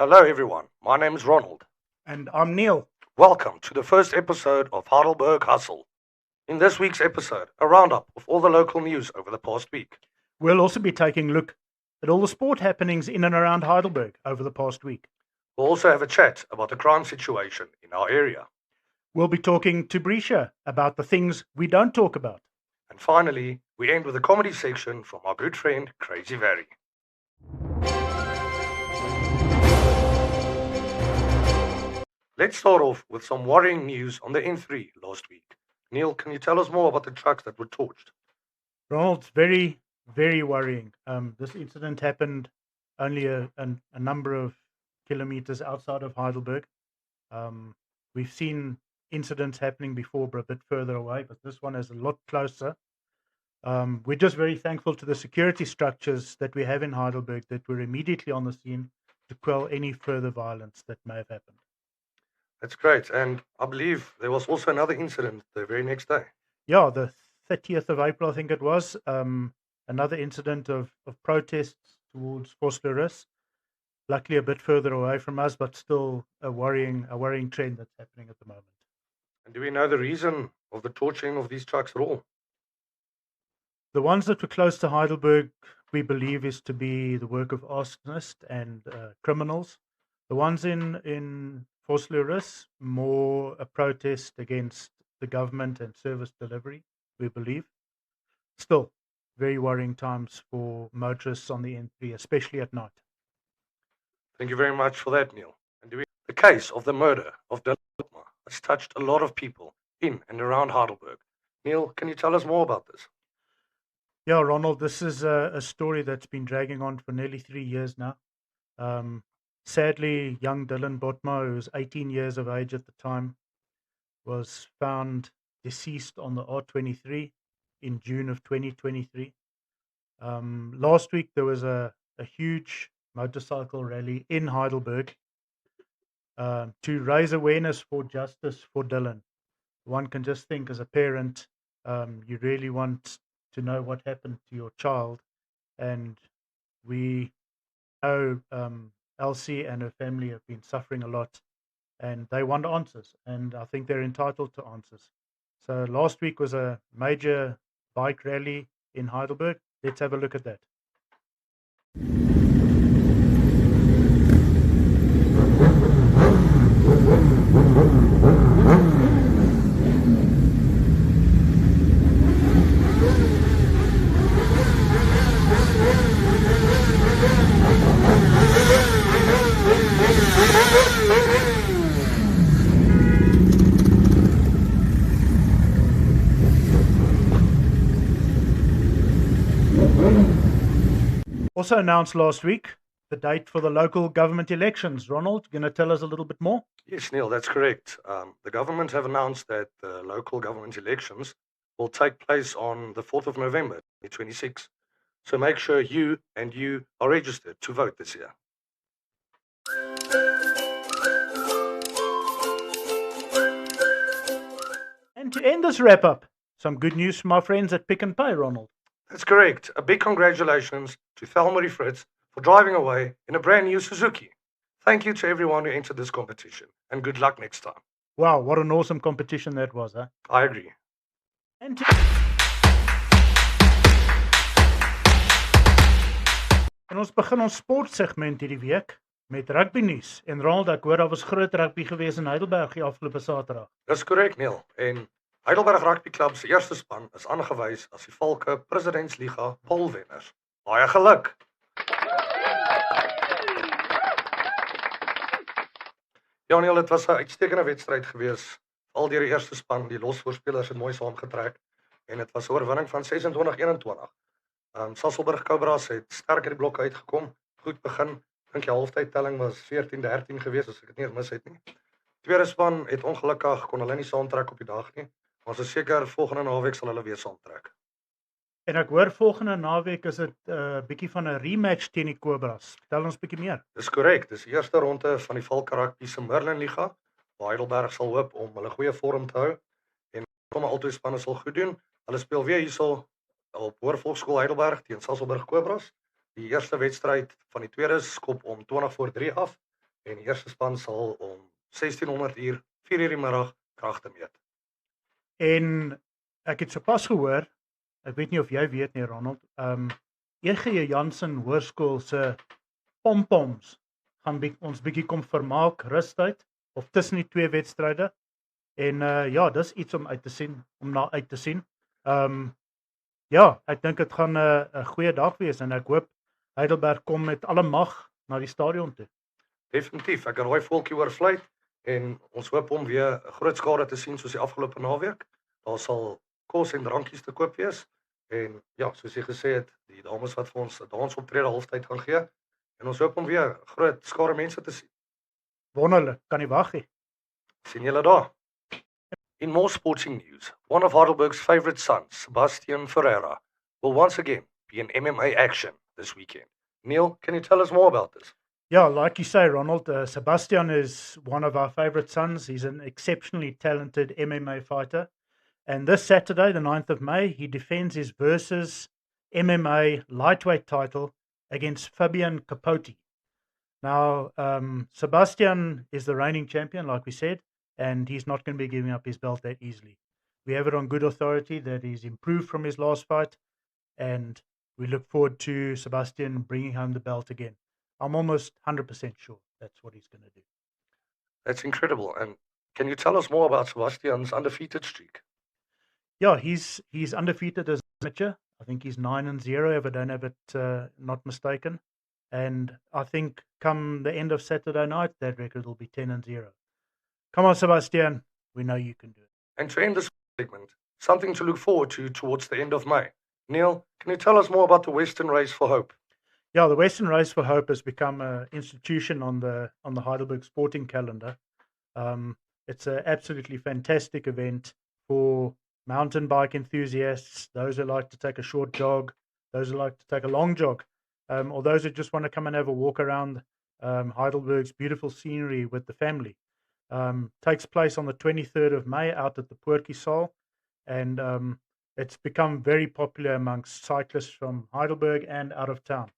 Hello everyone, my name is Ronald. And I'm Neil. Welcome to the first episode of Heidelberg Hustle. In this week's episode, a roundup of all the local news over the past week. We'll also be taking a look at all the sport happenings in and around Heidelberg over the past week. We'll also have a chat about the crime situation in our area. We'll be talking to Brisha about the things we don't talk about. And finally, we end with a comedy section from our good friend Crazy Vary. Let's start off with some worrying news on the N3 last week. Neil, can you tell us more about the trucks that were torched? Ronald, very, very worrying. This incident happened only a number of kilometers outside of Heidelberg. We've seen incidents happening before, but a bit further away, but this one is a lot closer. We're just very thankful to the security structures that we have in Heidelberg that were immediately on the scene to quell any further violence that may have happened. That's great. And I believe there was also another incident the very next day. Yeah, the 30th of April, I think it was, another incident of protests towards Vosloorus. Luckily a bit further away from us, but still a worrying trend that's happening at the moment. And do we know the reason of the torching of these trucks at all? The ones that were close to Heidelberg, we believe, is to be the work of arsonists and criminals. The ones in Vosloorus, more a protest against the government and service delivery, we believe. Still, very worrying times for motorists on the N3, especially at night. Thank you very much for that, Neil. And the case of the murder of Dylan has touched a lot of people in and around Heidelberg. Neil, can you tell us more about this? Yeah, Ronald, this is a story that's been dragging on for nearly 3 years now. Sadly, young Dylan Botma, who was 18 years of age at the time, was found deceased on the R23 in June of 2023. Last week, there was a huge motorcycle rally in Heidelberg to raise awareness for justice for Dylan. One can just think, as a parent, you really want to know what happened to your child, and we know Elsie and her family have been suffering a lot, and they want answers, and I think they're entitled to answers. So last week was a major bike rally in Heidelberg. Let's have a look at that. Also announced last week the date for the local government elections. Ronald, you going to tell us a little bit more? Yes, Neil, that's correct. The government have announced that the local government elections will take place on the 4th of November, 2026. So make sure you are registered to vote this year. And to end this wrap-up, some good news from our friends at Pick n Pay, Ronald. That's correct. A big congratulations to Thelma Fritz for driving away in a brand new Suzuki. Thank you to everyone who entered this competition, and good luck next time. Wow, what an awesome competition that was, huh? I agree. En ons begin ons sportsegment hierdie week met rugby nuus. En Ronald, ek hoor daar was groot rugby gewees in Heidelberg die afgelope Saterdag. Dis korrek, Neil. En Heidelberg Rugby Club se eerste span is aangewys as die Valke Presidentsliga polwenners. Baie geluk. Ja, Neil, dit was 'n uitstekende wedstryd gewees. Al deur die eerste span, die losvoorspelers het mooi saamgetrek en dit was 'n oorwinning van 26-21. Sasolburg Cobras het sterk uit die blokke uitgekom. Goed begin. Dink die halftyd telling was 14-13 gewees as ek dit nie mis het nie. Tweede span het ongelukkig kon hulle nie saamtrek op die dag nie. Maar ons is seker volgende naweek sal hulle weer saamtrek. En ek hoor volgende naweek is dit 'n bietjie van 'n rematch teen die Cobras. Vertel ons bietjie meer. Dis korrek. Dis die eerste ronde van die Valke Rugby se Merlin Liga. Waar Heidelberg sal hoop om hulle goeie vorm te hou en kom albei spanne sal goed doen. Hulle speel weer hierso op Hoërvolksskool Heidelberg teen Sasolburg Cobras. Die eerste wedstryd van die tweede skop om 20 voor 3 af en die eerste span sal om 1600 uur, 4 uur die middag, kragte meet. En ek het sopas gehoor, ek weet nie of jy weet nie, Ronald, E.G. Jansen Hoërskool se pompoms gaan ons bietjie kom vermaak rustyd of tussen die twee wedstryde. En ja, dis iets om uit te sien. Ja, ek dink dit gaan 'n goeie dag wees en ek hoop Heidelberg kom met alle mag na die stadion toe. Definitief, ek kan rooi voeltjie oorvlei en ons hoop om weer 'n groot skare te sien soos die afgelope naweek. Daar sal kos en drankies te koop wees en ja, soos jy gesê het, die dames wat vir ons 'n dansoptrede halftyd gaan gee en ons hoop om weer groot skare mense te sien. Wonderlik, kan nie wag nie. Sien julle daar. In more sporting news, one of Heidelberg's favorite sons, Sebastian Ferreira, will once again be in MMA action this weekend. Neil, can you tell us more about this? Yeah, like you say, Ronald, Sebastian is one of our favorite sons. He's an exceptionally talented MMA fighter. And this Saturday, the 9th of May, he defends his Versus MMA lightweight title against Fabian Capote. Now, Sebastian is the reigning champion, like we said, and he's not going to be giving up his belt that easily. We have it on good authority that he's improved from his last fight, and we look forward to Sebastian bringing home the belt again. I'm almost 100% sure that's what he's going to do. That's incredible. And can you tell us more about Sebastian's undefeated streak? Yeah, he's undefeated as an amateur. I think he's 9-0, if I don't have it not mistaken. And I think come the end of Saturday night, that record will be 10-0. Come on, Sebastian. We know you can do it. And to end this segment, something to look forward to towards the end of May. Neil, can you tell us more about the Western Race for Hope? Yeah, the Western Race for Hope has become an institution on the Heidelberg sporting calendar. It's an absolutely fantastic event for mountain bike enthusiasts, those who like to take a short jog, those who like to take a long jog, or those who just want to come and have a walk around Heidelberg's beautiful scenery with the family. Takes place on the 23rd of May out at the Poortjiesaal, and it's become very popular amongst cyclists from Heidelberg and out of town.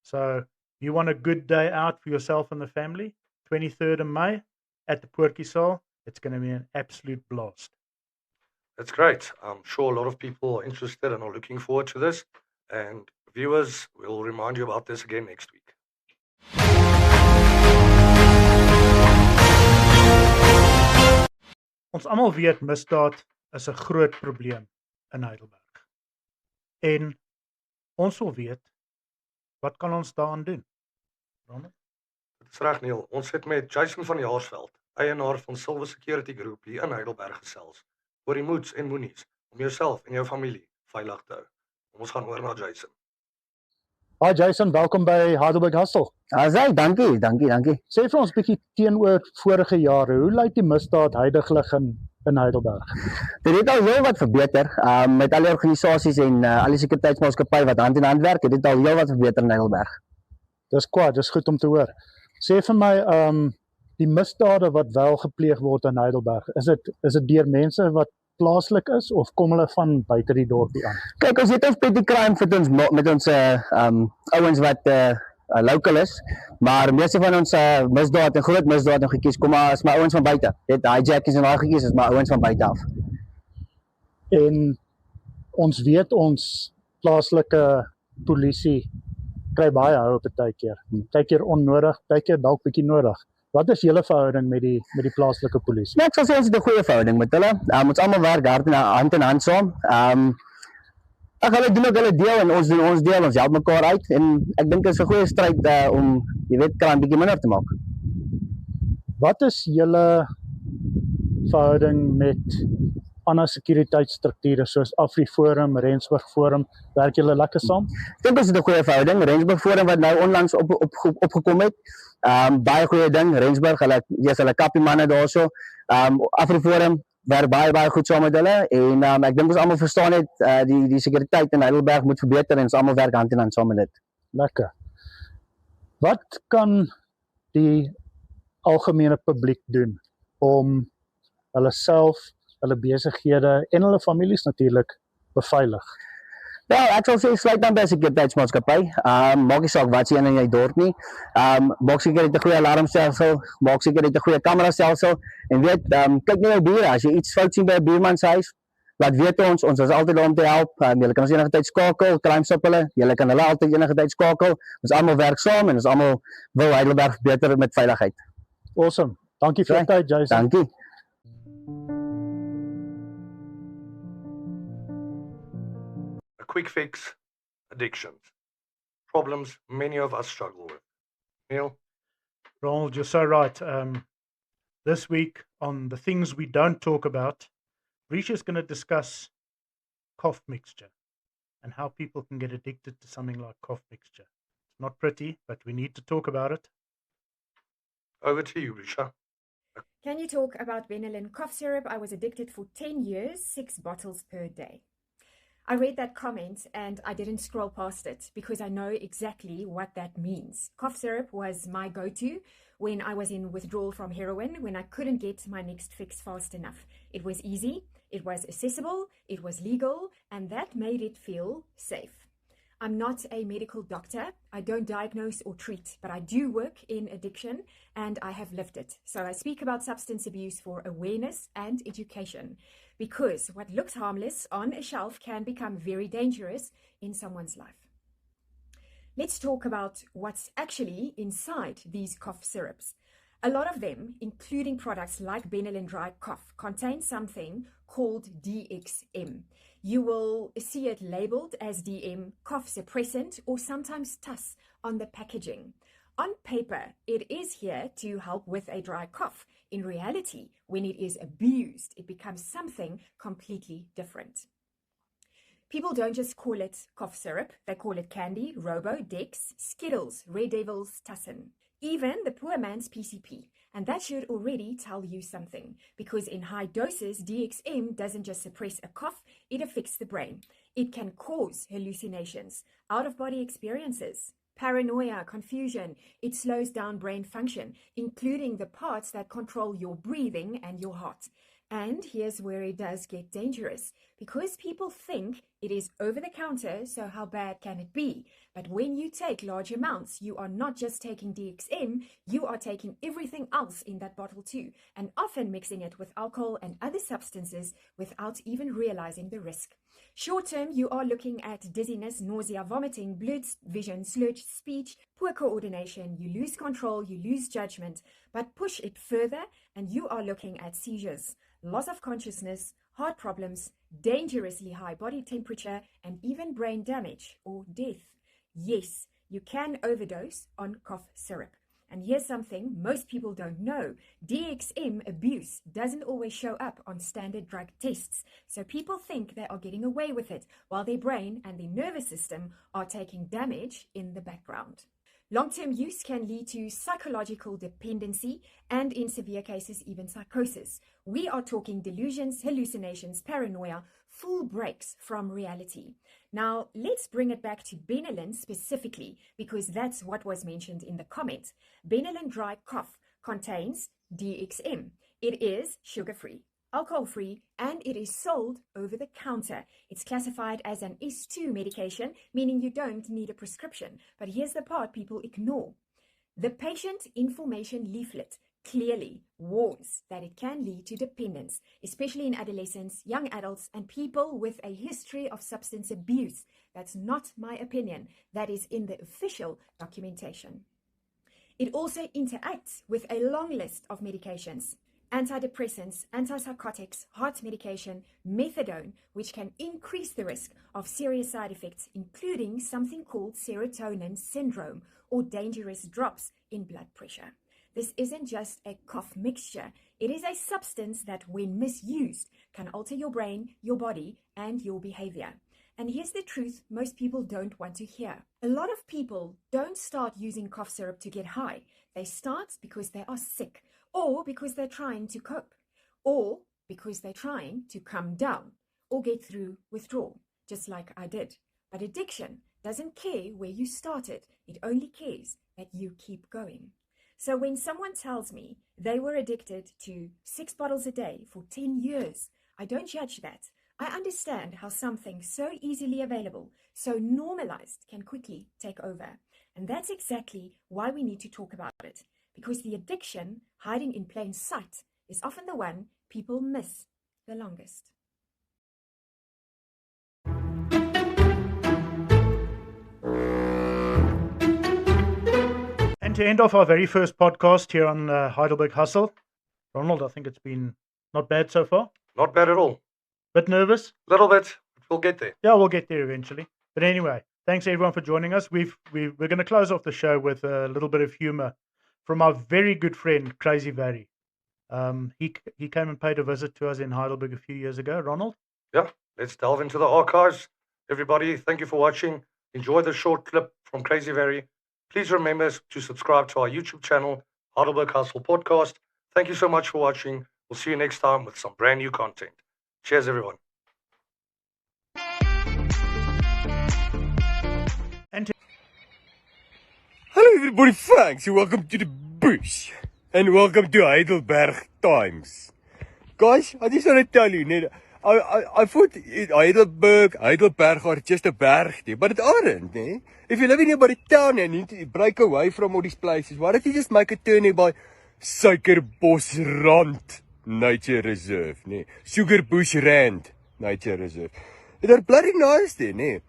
So if you want a good day out for yourself and the family, 23rd of May at the Poortjiesaal, it's going to be an absolute blast. That's great. I'm sure a lot of people are interested and are looking forward to this. And viewers, we'll remind you about this again next week. Ons almal weet misdaad is 'n groot probleem in Heidelberg. En ons wil weet, wat kan ons daaraan doen? Ronald? Dit is reg, Neil. Ons het met Jason van Jaarsveld, eienaar van Silver Security Group hier in Heidelberg gesels oor die moeds en moenies om jouself en jou familie veilig te hou. Ons gaan oor na Jason. Hi Jason, welkom by Heidelberg Hustle. Asai, dankie. Sê vir ons bietjie teenoor vorige jare, hoe lyk die misdaad huidiglik in Heidelberg? Dit het al heel wat verbeter. Met al die organisasies en al die sekuriteitsmaatskappye wat hand in hand werk, het dit al heel wat verbeter in Heidelberg. Dis goed om te hoor. Sê vir my, die misdade wat wel gepleeg word in Heidelberg, is dit deur mense wat plaaslik is of kom hulle van buite die dorpie aan? Kyk, ons het ons petty crime met ons ouens wat local is, maar meeste van ons misdaad en groot misdaad en goedjies kom maar is maar ouens van buite. Dit hijackings en daai goedjies is maar ouens van buite af. En ons weet ons plaaslike polisie kry baie hou op 'n tydkeer. Partykeer onnodig, partykeer dalk bietjie nodig. Wat is julle verhouding met die plaaslike polisie? Nee, ek sal sê ons het 'n goeie verhouding met hulle. Ons almal werk hand in hand saam. Hulle doen ook hulle deel en ons doen ons deel, ons help mekaar uit en ek dink dit is 'n goeie stryd om jy weet crime bietjie minder te maak. Wat is julle verhouding met ander sekuriteitsstrukture soos AfriForum, Rensburg Forum? Werk julle lekker saam? Ek dink ons het 'n goeie verhouding. Rensburg Forum wat nou onlangs opgekom het. Baie goeie ding. Rensburg, hulle kappie manne daarso. AfriForum werk baie goed saam met hulle en ek dink ons almal verstaan net die sekuriteit in Heidelberg moet verbeter en ons almal werk hand in hand saam met dit. Lekker. Wat kan die algemene publiek doen om hulle self, hulle besighede en hulle families natuurlik beveilig? Ja, ek sal sê sluit dan by 'n sekuriteitsmaatskappy. Maak nie saak wat jy in jou dorp nie. Maak seker jy het 'n goeie alarmstelsel, maak seker jy het 'n goeie kamerastelsel en weet, kyk na jou bure. As jy iets fout sien by 'n buurman se huis, laat weet ons is altyd daar om te help. Julle kan ons enige tyd skakel, crime stop hulle. Julle kan hulle altyd enige tyd skakel. Ons almal werk saam en ons almal wil Heidelberg beter met veiligheid. Awesome. Dankie vir jou tyd, Jason. Dankie. A quick fix, addictions. Problems many of us struggle with. Neil? Ronald, you're so right. This week on the things we don't talk about, Risha's going to discuss cough mixture and how people can get addicted to something like cough mixture. It's not pretty, but we need to talk about it. Over to you, Risha. Can you talk about Benylin cough syrup? I was addicted for 10 years, 6 bottles per day. I read that comment and I didn't scroll past it because I know exactly what that means. Cough syrup was my go-to when I was in withdrawal from heroin, when I couldn't get my next fix fast enough. It was easy, it was accessible, it was legal, and that made it feel safe. I'm not a medical doctor. I don't diagnose or treat, but I do work in addiction and I have lived it. So I speak about substance abuse for awareness and education, because what looks harmless on a shelf can become very dangerous in someone's life. Let's talk about what's actually inside these cough syrups. A lot of them, including products like Benylin Dry Cough, contain something called DXM. You will see it labeled as DM, cough suppressant, or sometimes TUS on the packaging. On paper, it is here to help with a dry cough. In reality, when it is abused, it becomes something completely different. People don't just call it cough syrup, they call it candy, Robo, Dex, Skittles, Red Devils, Tussin, even the poor man's PCP. And that should already tell you something, because in high doses, DXM doesn't just suppress a cough, it affects the brain. It can cause hallucinations, out-of-body experiences, paranoia, confusion. It slows down brain function, including the parts that control your breathing and your heart. And here's where it does get dangerous, because people think it is over the counter, so how bad can it be? But when you take large amounts, you are not just taking DXM, you are taking everything else in that bottle too, and often mixing it with alcohol and other substances without even realizing the risk. Short term, you are looking at dizziness, nausea, vomiting, blurred vision, slurred speech, poor coordination, you lose control, you lose judgment, but push it further and you are looking at seizures, loss of consciousness, heart problems, dangerously high body temperature, and even brain damage or death. Yes, you can overdose on cough syrup. And here's something most people don't know. DXM abuse doesn't always show up on standard drug tests. So people think they are getting away with it while their brain and their nervous system are taking damage in the background. Long-term use can lead to psychological dependency and, in severe cases, even psychosis. We are talking delusions, hallucinations, paranoia, full breaks from reality. Now, let's bring it back to Benylin specifically, because that's what was mentioned in the comment. Benylin Dry Cough contains DXM. It is sugar-free, alcohol-free, and it is sold over the counter. It's classified as an S2 medication, meaning you don't need a prescription. But here's the part people ignore. The patient information leaflet clearly warns that it can lead to dependence, especially in adolescents, young adults, and people with a history of substance abuse. That's not my opinion. That is in the official documentation. It also interacts with a long list of medications: antidepressants, antipsychotics, heart medication, methadone, which can increase the risk of serious side effects, including something called serotonin syndrome or dangerous drops in blood pressure. This isn't just a cough mixture. It is a substance that, when misused, can alter your brain, your body, and your behavior. And here's the truth most people don't want to hear. A lot of people don't start using cough syrup to get high. They start because they are sick, or because they're trying to cope, or because they're trying to come down or get through withdrawal, just like I did. But addiction doesn't care where you started. It only cares that you keep going. So when someone tells me they were addicted to 6 bottles a day for 10 years, I don't judge that. I understand how something so easily available, so normalized, can quickly take over. And that's exactly why we need to talk about it. Because the addiction hiding in plain sight is often the one people miss the longest. And to end off our very first podcast here on Heidelberg Hustle, Ronald, I think it's been not bad so far. Not bad at all. Bit nervous? Little bit, but we'll get there. Yeah, we'll get there eventually. But anyway, thanks everyone for joining us. We're going to close off the show with a little bit of humor from our very good friend Crazy Barry. He came and paid a visit to us in Heidelberg a few years ago. Ronald? Yeah, let's delve into the archives. Everybody, thank you for watching. Enjoy the short clip from Crazy Barry. Please remember to subscribe to our YouTube channel, Heidelberg Hustle Podcast. Thank you so much for watching. We'll see you next time with some brand new content. Cheers, everyone. Hello everybody, thanks, and welcome to the bush, and welcome to Heidelberg Times. Guys, I just want to tell you, I thought Heidelberg are just a berg, but it aren't, ne? If you live in a town and need to break away from all these places, why don't you just make a turn here by Suikerbosrand Nature Reserve, ne? Suikerbosrand Nature Reserve. They're bloody nice there, ne?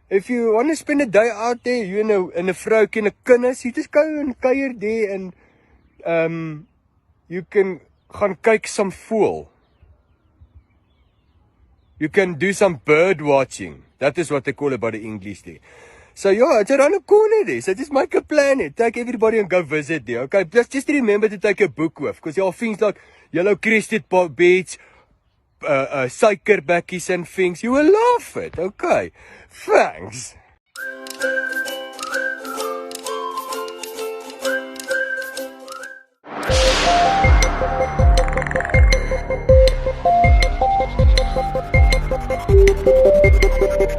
If you want to spend a day out there, you and a vrouwtjie en 'n kinders, you just go and kuier there and you can gaan kyk some voël. You can do some bird watching. That is what they call it by the English there. So yeah, it's around the corner there. So just make a plan there. Take everybody and go visit there. Okay, just remember to take a book with, because there are things like yellow crested beds, suikerbekkies and things. You will laugh at. Okay, thanks.